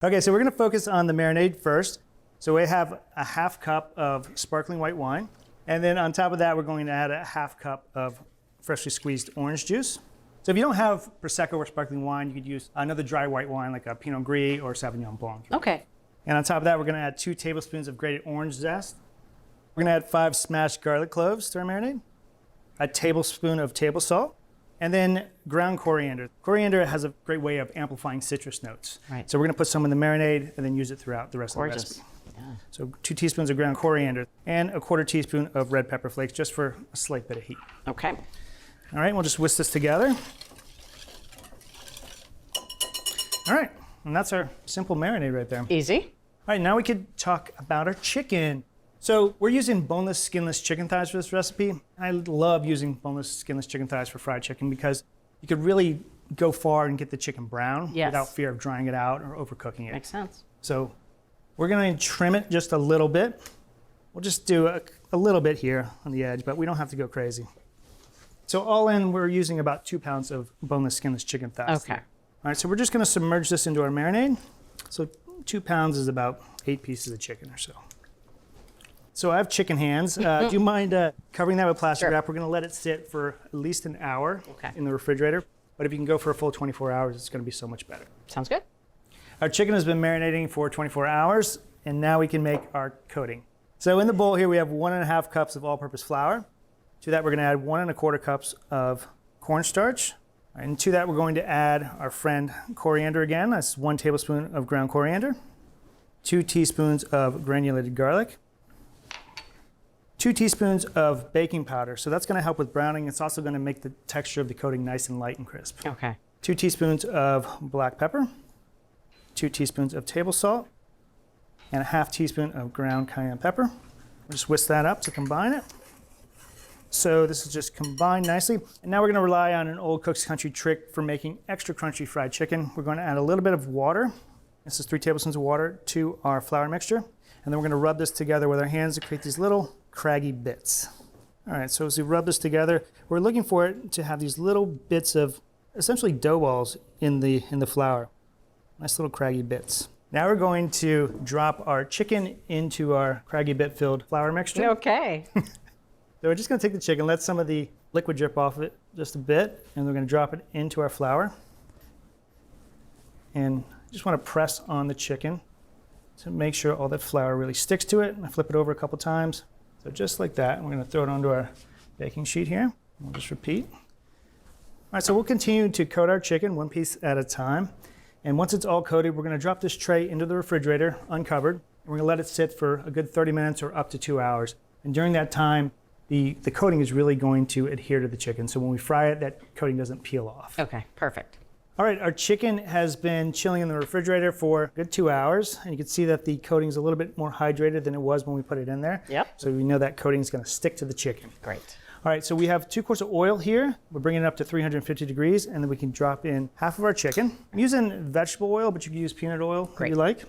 Okay, so we're gonna focus on the marinade first. So we have a half cup of sparkling white wine. And then on top of that, we're going to add a half cup of freshly squeezed orange juice. So if you don't have Prosecco or sparkling wine, you could use another dry white wine like a Pinot Gris or Sauvignon Blanc. Okay. And on top of that, we're gonna add 2 tablespoons of grated orange zest. We're gonna add 5 smashed garlic cloves to our marinade, a tablespoon of table salt, and then ground coriander. Coriander has a great way of amplifying citrus notes. Right. So we're gonna put some in the marinade and then use it throughout the rest of the recipe. Yeah. So 2 teaspoons of ground coriander and a 1/4 teaspoon of red pepper flakes just for a slight bit of heat. Okay. All right, we'll just whisk this together. All right, and that's our simple marinade right there. Easy. All right, now we could talk about our chicken. So we're using boneless, skinless chicken thighs for this recipe. I love using boneless, skinless chicken thighs for fried chicken because you could really go far and get the chicken brown without fear of drying it out or overcooking it. Makes sense. So we're gonna trim it just a little bit. We'll just do a little bit here on the edge, but we don't have to go crazy. So all in, we're using about 2 pounds of boneless, skinless chicken thighs. Okay. All right, so we're just gonna submerge this into our marinade. So 2 pounds is about 8 pieces of chicken or so. So I have chicken hands. Do you mind covering that with plastic wrap? We're gonna let it sit for at least an hour in the refrigerator. But if you can go for a full 24 hours, it's gonna be so much better. Sounds good. Our chicken has been marinating for 24 hours, and now we can make our coating. So in the bowl here, we have 1.5 cups of all-purpose flour. To that, we're gonna add 1 1/4 cups of cornstarch. And to that, we're going to add our friend coriander again. That's 1 tablespoon of ground coriander, 2 teaspoons of granulated garlic, 2 teaspoons of baking powder. So that's gonna help with browning. It's also gonna make the texture of the coating nice and light and crisp. Okay. 2 teaspoons of black pepper, 2 teaspoons of table salt, and a 1/2 teaspoon of ground cayenne pepper. We'll just whisk that up to combine it. So this is just combined nicely. And now we're gonna rely on an old cook's country trick for making extra crunchy fried chicken. We're gonna add a little bit of water. This is 3 tablespoons of water to our flour mixture. And then we're gonna rub this together with our hands to create these little craggy bits. All right, so as we rub this together, we're looking for it to have these little bits of essentially dough balls in the flour. Nice little craggy bits. Now we're going to drop our chicken into our craggy bit filled flour mixture. Okay. So we're just gonna take the chicken, let some of the liquid drip off of it just a bit, and we're gonna drop it into our flour. And just wanna press on the chicken to make sure all that flour really sticks to it. And I flip it over a couple times. So just like that, and we're gonna throw it onto our baking sheet here. We'll just repeat. All right, so we'll continue to coat our chicken 1 piece at a time. And once it's all coated, we're gonna drop this tray into the refrigerator uncovered. And we're gonna let it sit for a good 30 minutes or up to 2 hours. And during that time, the coating is really going to adhere to the chicken. So when we fry it, that coating doesn't peel off. Okay, perfect. All right, our chicken has been chilling in the refrigerator for a good 2 hours. And you can see that the coating is a little bit more hydrated than it was when we put it in there. Yep. So we know that coating is gonna stick to the chicken. Great. All right, so we have 2 quarts of oil here. We're bringing it up to 350 degrees, and then we can drop in half of our chicken. I'm using vegetable oil, but you can use peanut oil if you like.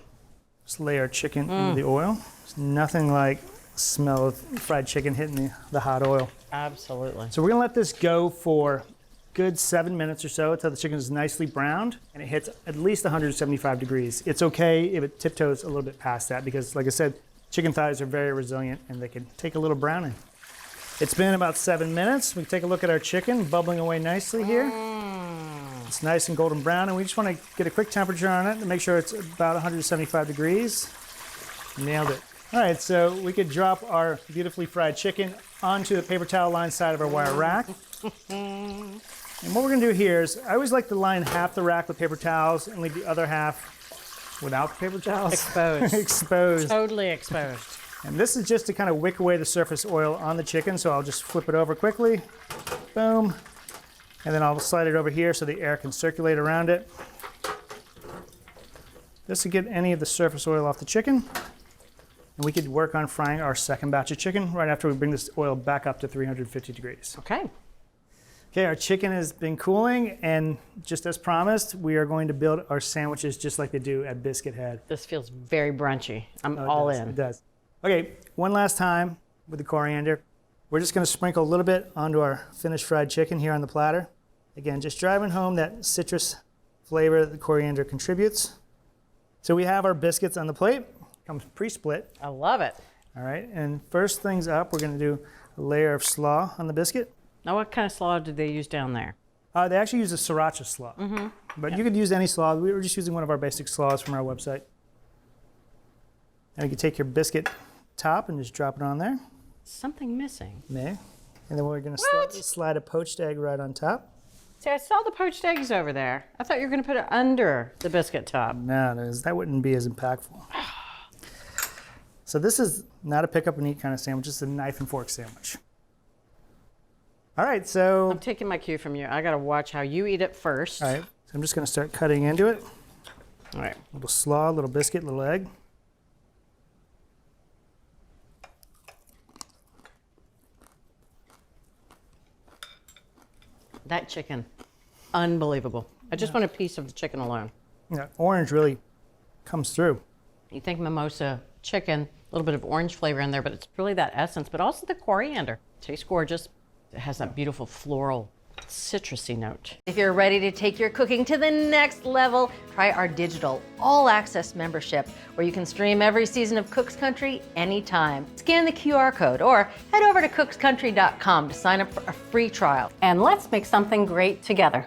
Just lay our chicken into the oil. There's nothing like the smell of fried chicken hitting the hot oil. Absolutely. So we're gonna let this go for good 7 minutes or so until the chicken is nicely browned and it hits at least 175 degrees. It's okay if it tiptoes a little bit past that because, like I said, chicken thighs are very resilient and they can take a little browning. It's been about 7 minutes. We can take a look at our chicken bubbling away nicely here. It's nice and golden brown, and we just want to get a quick temperature on it to make sure it's about 175 degrees. Nailed it. All right, so we could drop our beautifully fried chicken onto the paper towel lined side of our wire rack. And what we're gonna do here is, I always like to line half the rack with paper towels and leave the other half without the paper towels. Exposed. Exposed. Totally exposed. And this is just to kind of wick away the surface oil on the chicken, so I'll just flip it over quickly. Boom. And then I'll slide it over here so the air can circulate around it. Just to get any of the surface oil off the chicken. And we could work on frying our second batch of chicken right after we bring this oil back up to 350 degrees. Okay. Okay, our chicken has been cooling, and just as promised, we are going to build our sandwiches just like they do at Biscuit Head. This feels very brunchy. I'm Oh, all does, in. It does. Okay, one last time with the coriander. We're just gonna sprinkle a little bit onto our finished fried chicken here on the platter. Again, just driving home that citrus flavor that the coriander contributes. So we have our biscuits on the plate. Comes pre-split. I love it. All right, and first things up, we're gonna do a layer of slaw on the biscuit. Now, what kind of slaw did they use down there? They actually use a sriracha slaw, but you could use any slaw. We were just using one of our basic slaws from our website. And you can take your biscuit top and just drop it on there. Something missing. May. And then we're gonna What? slide a poached egg right on top. See, I saw the poached eggs over there. I thought you were going to put it under the biscuit top. No, that wouldn't be as impactful. So this is not a pick up and eat kind of sandwich, it's a knife and fork sandwich. All right, so. I'm taking my cue from you. I got to watch how you eat it first. All right, so I'm just gonna start cutting into it. All right. Little slaw, little biscuit, little egg. That chicken, unbelievable. I just want a piece of the chicken alone. Yeah, orange really comes through. You think mimosa chicken, a little bit of orange flavor in there, but it's really that essence, but also the coriander. Tastes gorgeous. It has that beautiful floral, citrusy note. If you're ready to take your cooking to the next level, try our digital all-access membership where you can stream every season of Cook's Country anytime. Scan the QR code or head over to cookscountry.com to sign up for a free trial. And let's make something great together.